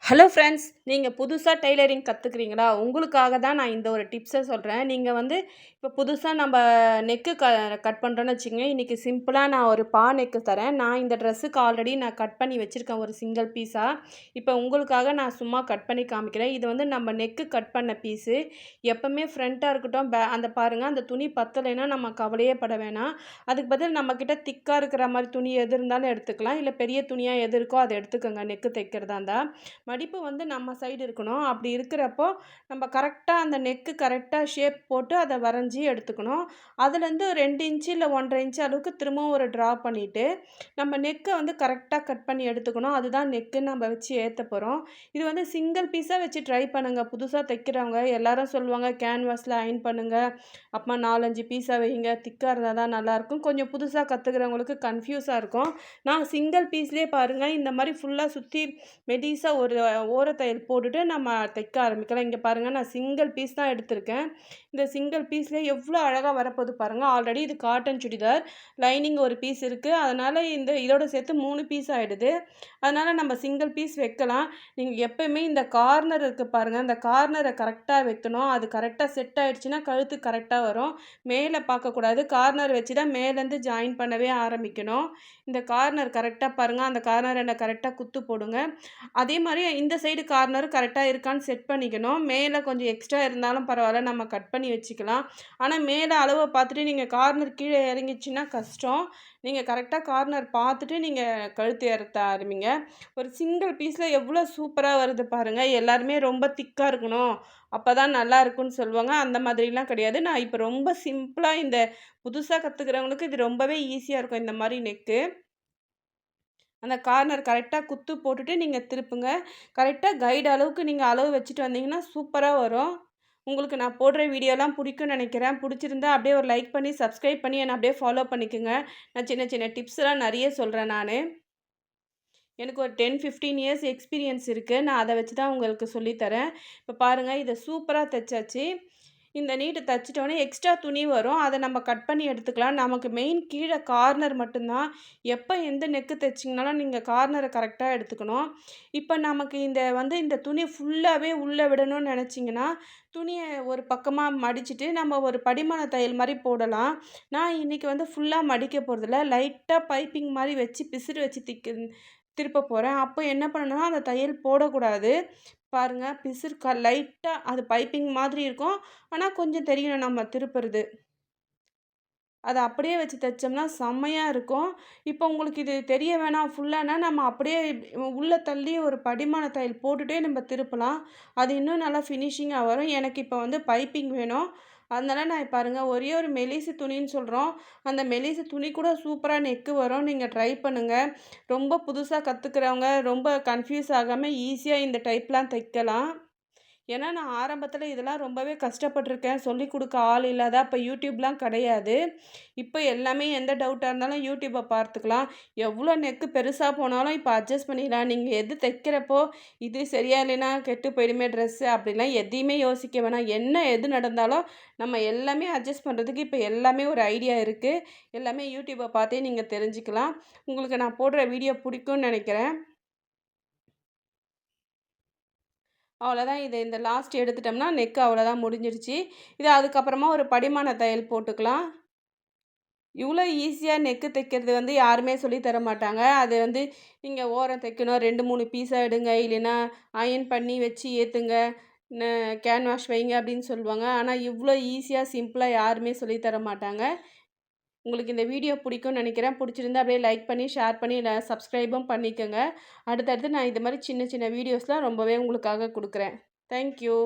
Hello friends, நீங்கள் புதுசா tailoring கத்துக்கிறீங்களா? உங்களுக்காக தான் நான் இந்த ஒரு டிப்ஸை சொல்கிறேன். நீங்கள் வந்து இப்போ புதுசா நம்ம நெக்கு கட் பண்ணுறோன்னு வச்சுக்கங்க. இன்றைக்கி சிம்பிளா நான் ஒரு நெக்கு தரேன். நான் இந்த ட்ரெஸ்ஸுக்கு ஆல்ரெடி நான் கட் பண்ணி வச்சுருக்கேன் ஒரு சிங்கிள் பீஸா. இப்போ உங்களுக்காக நான் சும்மா கட் பண்ணி காமிக்கிறேன். இது வந்து நம்ம நெக்கு கட் பண்ண பீஸு. எப்பவுமே ஃப்ரண்ட்டா இருக்கட்டும், அந்த பாருங்கள், அந்த துணி பத்தலைன்னா நம்ம கவலையே பட வேணாம். அதுக்கு பதில் நம்மக்கிட்ட திக்கா இருக்கிற மாரி துணி எது இருந்தாலும் எடுத்துக்கலாம். இல்லை பெரிய துணியா எது இருக்கோ அதை எடுத்துக்கோங்க நெக்கு தைக்கிறதா இருந்தால். மடிப்பு வந்து நம்ம சைடு இருக்கணும். அப்படி இருக்கிறப்போ நம்ம கரெக்டாக அந்த நெக்கு கரெக்டாக ஷேப் போட்டு அதை வரைஞ்சி எடுத்துக்கணும். அதுலேருந்து 2 இன்ச்சு இல்லை 1.5 இன்ச்சு அளவுக்கு திரும்பவும் ஒரு ட்ரா பண்ணிவிட்டு நம்ம நெக்கை வந்து கரெக்டாக கட் பண்ணி எடுத்துக்கணும். அதுதான் நெக்குன்னு நம்ம வச்சு ஏற்ற போகிறோம். இது வந்து சிங்கிள் பீஸாக வச்சு ட்ரை பண்ணுங்கள். புதுசாக தைக்கிறவங்க எல்லாரும் சொல்லுவாங்க கேன்வாஸில் அயர்ன் பண்ணுங்கள், அப்புறமா 4-5 பீஸாக வைங்க, திக்காக இருந்தால் தான் நல்லாயிருக்கும். கொஞ்சம் புதுசாக கற்றுக்கிறவங்களுக்கு கன்ஃபியூஸாக இருக்கும். நான் சிங்கிள் பீஸ்லேயே பாருங்கள், இந்த மாதிரி ஃபுல்லாக சுற்றி மெலிசா ஒரு ஓரத்தையல் போட்டுட்டு நம்ம தைக்க ஆரம்பிக்கலாம். இங்கே பாருங்கள், நான் சிங்கிள் பீஸ் தான் எடுத்திருக்கேன். இந்த சிங்கிள் பீஸ்லேயே எவ்வளோ அழகாக வரப்போகுது பாருங்கள். ஆல்ரெடி இது காட்டன் சுடிதார், லைனிங் ஒரு பீஸ் இருக்குது. அதனால் இதோட சேர்த்து 3 பீஸ் ஆகிடுது. அதனால் நம்ம சிங்கிள் பீஸ் வைக்கலாம். நீங்கள் எப்போயுமே இந்த கார்னர் இருக்குது பாருங்கள், இந்த கார்னரை கரெக்டாக வைக்கணும். அது கரெக்டாக செட் ஆகிடுச்சின்னா கழுத்து கரெக்டாக வரும். மேலே பார்க்கக்கூடாது, கார்னர் வச்சு தான் மேலேருந்து ஜாயின் பண்ணவே ஆரம்பிக்கணும். இந்த கார்னர் கரெக்டாக பாருங்கள், அந்த கார்னர் என்ன கரெக்டாக குத்து போடுங்க. அதே மாதிரி இந்த சைடு கார்னரும் கரெக்டாக இருக்கான்னு செட் பண்ணிக்கணும். மேலே கொஞ்சம் எக்ஸ்ட்ரா இருந்தாலும் பரவாயில்ல, நம்ம கட் பண்ணி வச்சுக்கலாம். ஆனால் மேலே அளவை பார்த்துட்டு நீங்கள் கார்னர் கீழே இறங்கிச்சின்னா கஷ்டம். நீங்கள் கரெக்டாக கார்னர் பார்த்துட்டு நீங்கள் கழுத்து ஏற்ற ஆரம்பிங்க. ஒரு சிங்கிள் பீஸில் எவ்வளோ சூப்பராக வருது பாருங்கள். எல்லாருமே ரொம்ப திக்காக இருக்கணும், அப்போ தான் நல்லா இருக்குன்னு சொல்லுவாங்க. அந்த மாதிரிலாம் கிடையாது. நான் இப்போ ரொம்ப சிம்பிளாக இந்த புதுசாக கற்றுக்கிறவங்களுக்கு இது ரொம்பவே ஈஸியாக இருக்கும். இந்த மாதிரி நெக்கு அந்த கார்னர் கரெக்டாக குத்து போட்டுட்டு நீங்கள் திருப்புங்க. கரெக்டாக கைடு அளவுக்கு நீங்கள் அளவு வச்சுட்டு வந்தீங்கன்னா சூப்பராக வரும். உங்களுக்கு நான் போடுற வீடியோலாம் பிடிக்கும்னு நினைக்கிறேன். பிடிச்சிருந்தா அப்படியே ஒரு லைக் பண்ணி சப்ஸ்கிரைப் பண்ணி என்னை அப்படியே ஃபாலோ பண்ணிக்கோங்க. நான் சின்ன சின்ன டிப்ஸ்லாம் நிறைய சொல்கிறேன் நான். எனக்கு ஒரு 10-15 இயர்ஸ் எக்ஸ்பீரியன்ஸ் இருக்குது. நான் அதை வச்சு தான் உங்களுக்கு சொல்லித்தரேன். இப்போ பாருங்கள், இதை சூப்பராக தைச்சாச்சு. இந்த நீட்டு தைச்சிட்டோன்னே எக்ஸ்ட்ரா துணி வரும், அதை நம்ம கட் பண்ணி எடுத்துக்கலாம். நமக்கு மெயின் கீழே கார்னர் மட்டும்தான். எப்போ எந்த நெக்கு தைச்சிங்கனாலும் நீங்கள் கார்னரை கரெக்டாக எடுத்துக்கணும். இப்போ நமக்கு இந்த துணி ஃபுல்லாகவே உள்ளே விடணும்னு நினச்சிங்கன்னா துணியை ஒரு பக்கமாக மடிச்சுட்டு நம்ம ஒரு படிமான தையல் மாதிரி போடலாம். நான் இன்றைக்கி வந்து ஃபுல்லாக மடிக்க போகிறதில்ல, லைட்டாக பைப்பிங் மாதிரி வச்சு பிசுறு வச்சு திருப்ப போகிறேன். அப்போ என்ன பண்ணணும்னா அந்த தையல் போடக்கூடாது. பாருங்கள், பிசுறு லைட்டாக அது பைப்பிங் மாதிரி இருக்கும். ஆனால் கொஞ்சம் தெரியணும் நம்ம திருப்புறது. அதை அப்படியே வச்சு தைச்சோம்னா செம்மையாக இருக்கும். இப்போ உங்களுக்கு இது தெரிய வேணாம் ஃபுல்லானா, நம்ம அப்படியே உள்ளே தள்ளி ஒரு படிமான தையல் போட்டுகிட்டே நம்ம திருப்பலாம். அது இன்னும் நல்லா ஃபினிஷிங்காக வரும். எனக்கு இப்போ வந்து பைப்பிங் வேணும். அதனால நான் பாருங்கள், ஒரே ஒரு மெலிசு துணின்னு சொல்கிறோம். அந்த மெலிசு துணி கூட சூப்பராக நெக்கு வரும். நீங்கள் ட்ரை பண்ணுங்கள். ரொம்ப புதுசாக கற்றுக்கிறவங்க ரொம்ப கன்ஃப்யூஸ் ஆகாமல் ஈஸியாக இந்த டைப்லாம் தைக்கலாம். ஏன்னா நான் ஆரம்பத்தில் இதெல்லாம் ரொம்பவே கஷ்டப்பட்டுருக்கேன். சொல்லிக் கொடுக்க ஆள் இல்லாத அப்போ யூடியூப்லாம் கிடையாது. இப்போ எல்லாமே எந்த டவுட்டாக இருந்தாலும் யூடியூப்பை பார்த்துக்கலாம். எவ்வளோ நெக்கு பெருசாக போனாலும் இப்போ அட்ஜஸ்ட் பண்ணிடலாம். நீங்கள் எது தைக்கிறப்போ இது சரியா இல்லைன்னா கெட்டு போயிடுமே ட்ரெஸ்ஸு, அப்படிலாம் எதையுமே யோசிக்க வேணாம். எது நடந்தாலும் நம்ம எல்லாமே அட்ஜஸ்ட் பண்ணுறதுக்கு இப்போ எல்லாமே ஒரு ஐடியா இருக்குது. எல்லாமே யூடியூப்பை பார்த்தே நீங்கள் தெரிஞ்சுக்கலாம். உங்களுக்கு நான் போடுற வீடியோ பிடிக்கும்னு நினைக்கிறேன். அவ்வளோதான். இந்த லாஸ்ட் எடுத்துட்டோம்னா நெக்கு அவ்வளோதான், முடிஞ்சிடுச்சு. இது அதுக்கப்புறமா ஒரு படிமான தையல் போட்டுக்கலாம். இவ்வளோ ஈஸியாக நெக்கு தைக்கிறது வந்து யாருமே சொல்லி தர மாட்டாங்க. அது வந்து நீங்கள் ஓரம் தைக்கணும், 2-3 பீஸாக எடுங்க, இல்லைன்னா அயர்ன் பண்ணி வச்சு ஏற்றுங்க, கேன்வாஷ் வைங்க அப்படின்னு சொல்லுவாங்க. ஆனால் இவ்வளோ ஈஸியாக சிம்பிளாக யாருமே சொல்லி தர மாட்டாங்க. உங்களுக்கு இந்த வீடியோ பிடிக்கும்னு நினைக்கிறேன். பிடிச்சிருந்தா அப்படியே லைக் பண்ணி, ஷேர் பண்ணி, சப்ஸ்கிரைபும் பண்ணிக்கோங்க. அடுத்தடுத்து நான் இது மாதிரி சின்ன சின்ன வீடியோஸ்லாம் ரொம்பவே உங்களுக்காக கொடுக்குறேன். தேங்க்யூ.